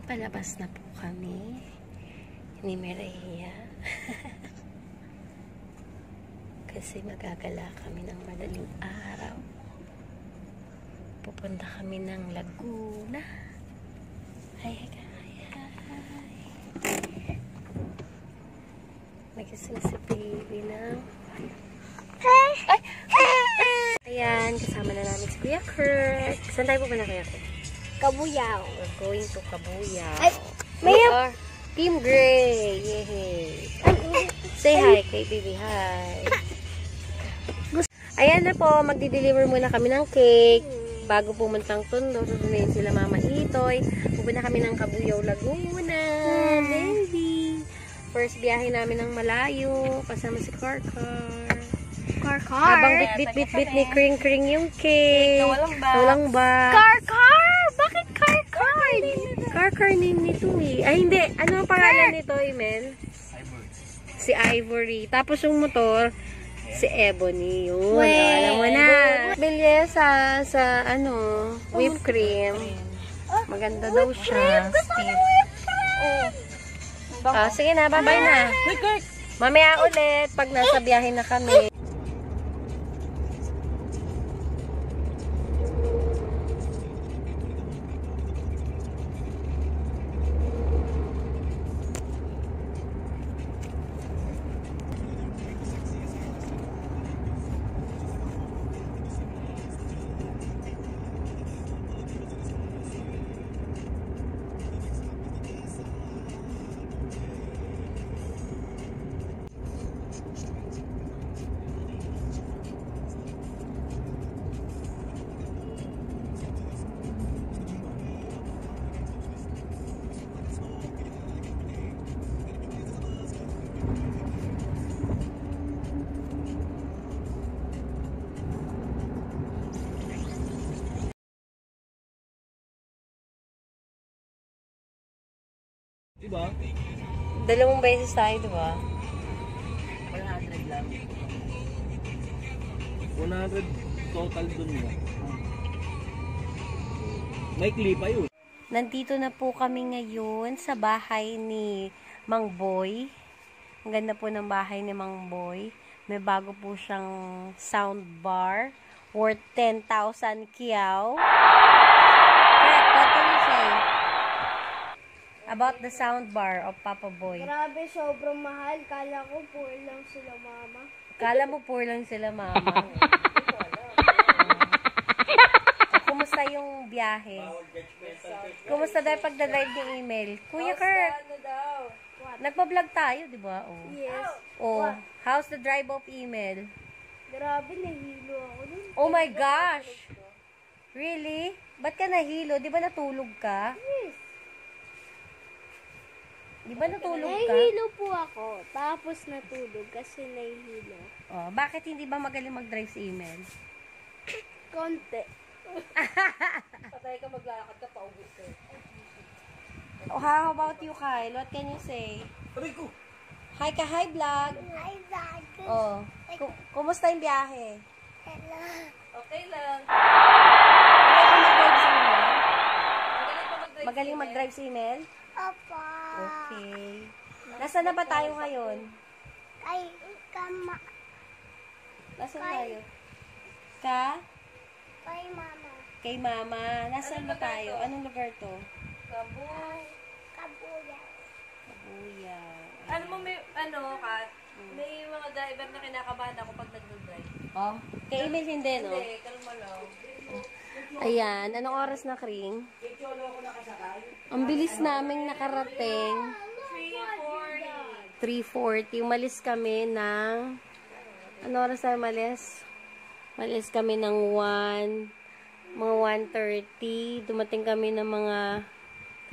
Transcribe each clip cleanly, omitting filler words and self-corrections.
Palabas na po kami ni Mireia. Kasi magagala kami ng madaling araw. Pupunta kami ng Laguna. Hi, hi, hi. Nagising si baby na. Ay! Ayan, kasama na namin si Kuya Kurt. Saan tayo pupunta, Kuya Kurt? Kabuyaw. We're going to Kabuyaw. Ay, We are Team Gray. Yay! Say hi kay baby. Hi. Ayan na po, magdi-deliver muna kami ng cake. Bago pumuntang Tondo, susunayin sila Mama Itoy. Pupunta kami ng Kabuyaw, Laguna. Baby! First biyahe namin ng malayo. Kasama si Karkar. Habang bit-bit-bit ni Kring-Kring yung cake. Walang ba? Karkar! Bakit Karkar? Karkar name nito eh. Ay hindi, ano ang pangalan nito, Emel? Si Ivory. Tapos yung motor, si Ebony. Yun, alam mo na. Bilye sa ano, whipped cream. Maganda daw siya. Sige na, bye-bye na. Mamaya ulit, pag nasa biyahe na kami. Diba? 2 beses tayo, diba? 100 lang. 100 total dun mo. May klipa yun. Nandito na po kami ngayon sa bahay ni Mang Boy. Ang ganda po ng bahay ni Mang Boy. May bago po siyang soundbar worth 10,000 kiyaw. Correct, what can you say about the soundbar of Papa Boy? Grabe, sobrang mahal. Kala ko poor lang sila mama. Kala mo poor lang sila, mama. Kumusta yung biyahe? Kumusta daw pagdadrive ng email? Kuya Kurt, nagpa-vlog tayo, di ba? Oh. Yes. Oh, how's the drive of email? Grabe, nahilo ako dun. Oh my gosh! Really? Ba't ka nahilo? Di ba natulog ka? Yes. Di ba natulog ka? Nahihilo po ako. Tapos natulog kasi nahihilo. Oh, bakit hindi ba magaling mag-drive sa email? Konti. Patay ka, maglalakad ka, paubos ka. Oh, how about you, Kyle? What can you say? Aray ko! Hi ka, hi vlog! Hi, Dad. Oh, kumusta yung biyahe? Hello. Okay lang. Magaling mag-drive sa email? Magaling mag-drive sa email? Opo. Okay. Nasaan na ba tayo ngayon? Kay Kama. Nasaan tayo? Ka? Kay Mama. Kay Mama. Nasaan ba tayo? Anong lugar to? Kabuya. Kabuya. Ano mo, may, Kat? May mga driver na kinakabahan ako pag nag-drive. Oh, kay email hindi, no? Hindi, kalma lang. Ayan, anong oras na, Kring? Ang bilis naming nakarating. 3:40. Umalis kami ng... Ano oras tayo umalis? Umalis kami ng mga 1:30. Dumating kami ng mga...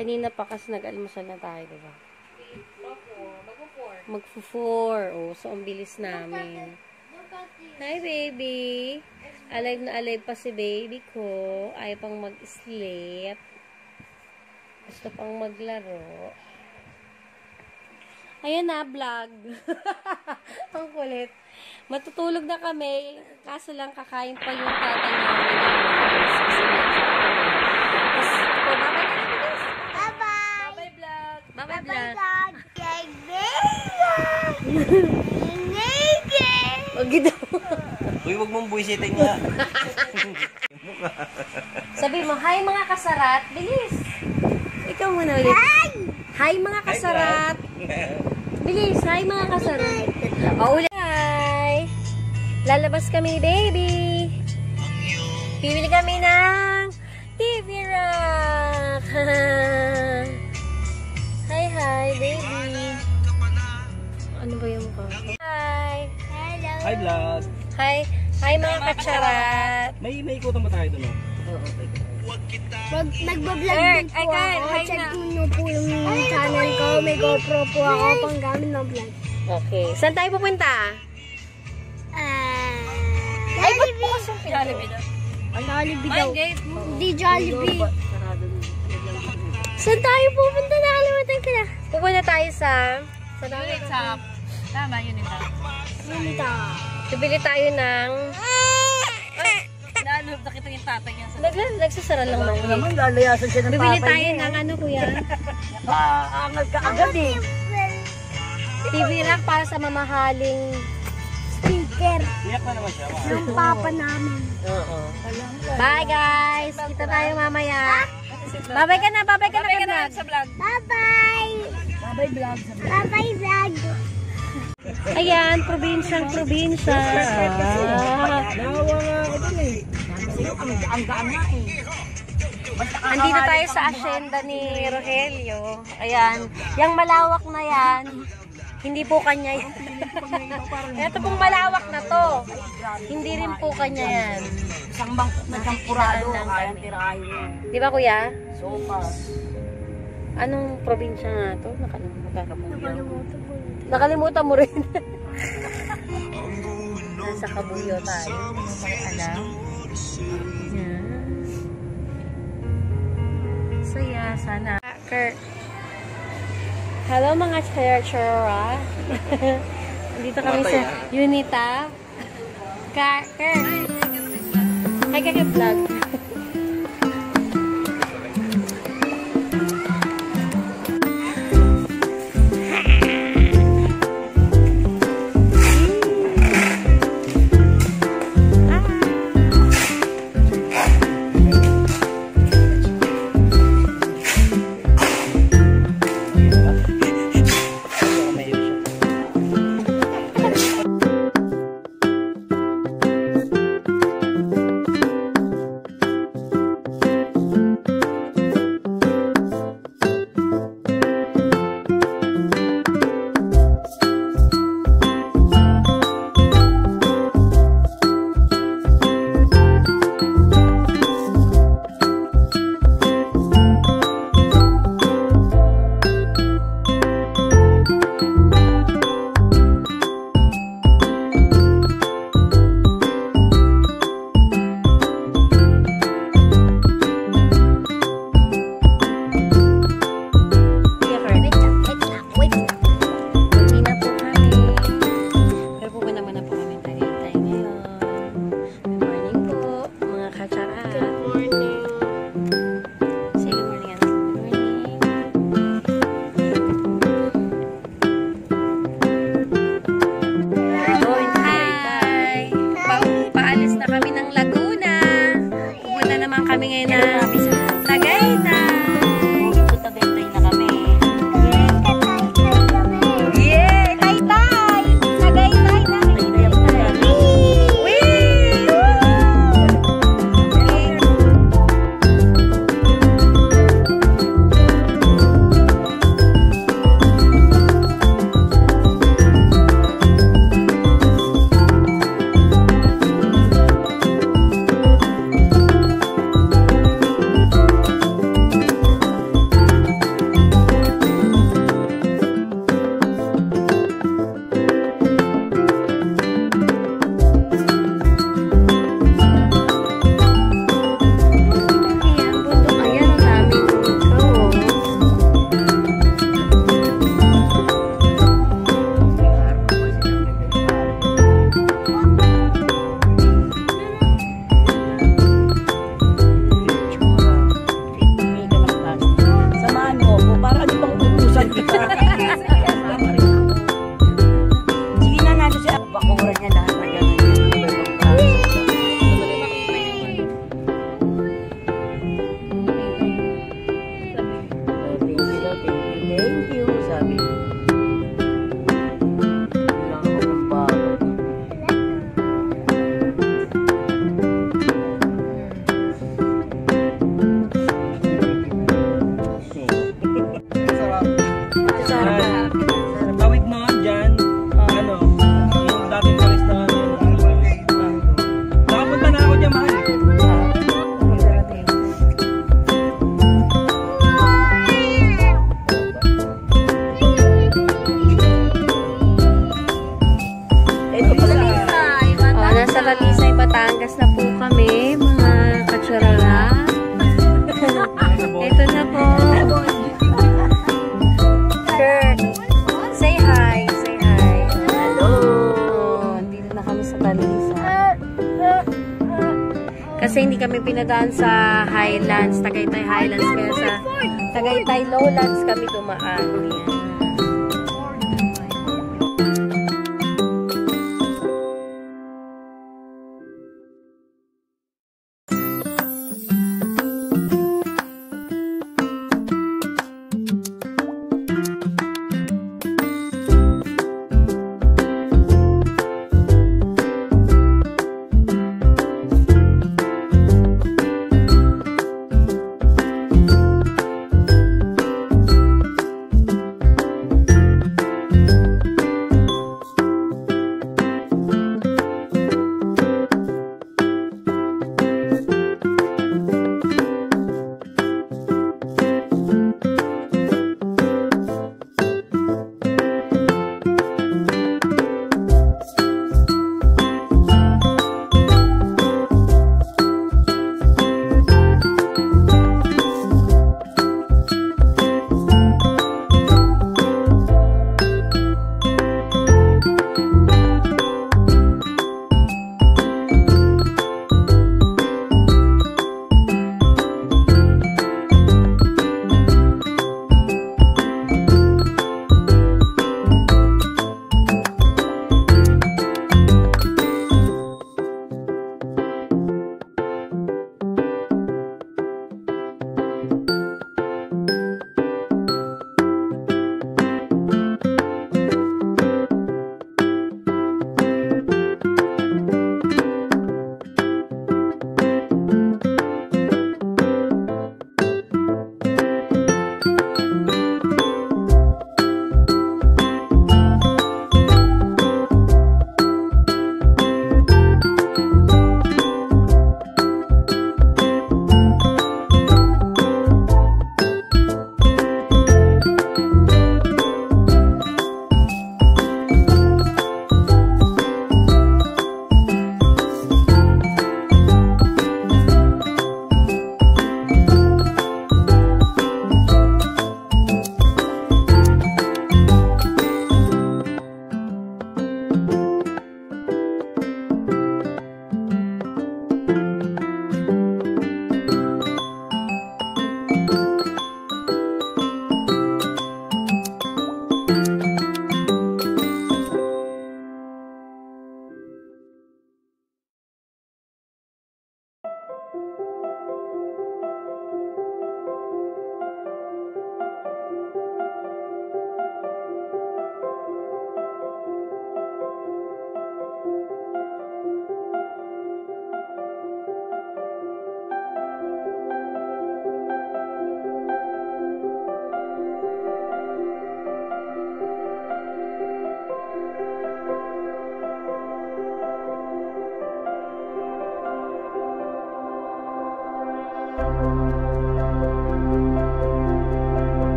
Kanina pa kasi nag-almusal na tayo, diba? Magpo-4. Oh, so ang bilis namin. Hi, baby! Alive na alive pa si baby ko. Ayaw pang mag-sleep. Gusto pang maglaro. Ayan na, vlog. Ang kulit. Matutulog na kami. Kaso lang kakain pa yung tatay namin. Bye-bye! na. Naked! Wag daw. Uy, wag mong buwisitin nga. Sabi mo, hi mga kasarat. Bilis. Ikaw muna ulit. Hi mga kasarat. Bilis, hi mga kasarat. O, ulit. Hi. Lalabas kami, baby. Pili kami ng TV Rock. Hi, baby. Ano ba yung mukha ko? Hi. Hello! Hi, vlog. Hi mga kasarat. May ikutan ba tayo doon? Pag nagbablog Eric, din po ay, Kyle, ako, hi check na. nyo po yung channel ko. May GoPro po ako pang gamit ng vlog. Okay. Saan tayo pupunta? Ay, ba't bukas yung Jollibee daw. Jollibee Ay, daw. gate. Di Jollibee. Saan tayo pupunta? Nakalimutan ko na. Pupunta tayo sa Unit Hub. Tama, Unit Hub. Punta. bibili tayo ng Lalo, nakita yung tatay niya sa... nagsasara lang ng Naman, lalayasan siya ng bibili tayo ng ano kuya? Angal ka agad eh. TV rack para sa mamahaling Sticker Iyak na naman siya. ng papa namin. Oo. Bye guys! Kita tayo mamaya. Babay ka na vlog. sa vlog. Bye-bye! Bye-bye vlog! Ayan, probinsyang probinsya. Nahawa nga ako dun eh. Ang gaan nga eh. Andito tayo sa asyenda ni Rogelio. Ayan, yung malawak na yan, hindi po kanya yan. Ito pong malawak na to, hindi rin po kanya yan. Isang bangkok na champurado. Lang Kayang kami. tirahin mo. Di ba kuya? Sopa. Anong probinsya nga to? Nakalimutan mo rin. Nasa Kabuyo tayo. May alam. Yan. Saya, sana. Hello mga chera. Dito kami sa Unita. Hi, vlog. Sige na natin siya. Bakuran niya lahat na gano'n. Thank you, sabi. Lang ako ng bago. Tawid mo dyan, ano, yung dating palis na ano. Nakapunta na ako dyan, mahal. Ito pala. Nasa Lalisay, Batangas na po kami, mga katsarala. Ito na po. Sure. Say hi. Say hi. Hello. Dito na kami sa Lalisay. Kasi hindi kami pinadaan sa Highlands, Tagaytay Highlands, kaya sa Tagaytay Lowlands kami dumaan. Yan.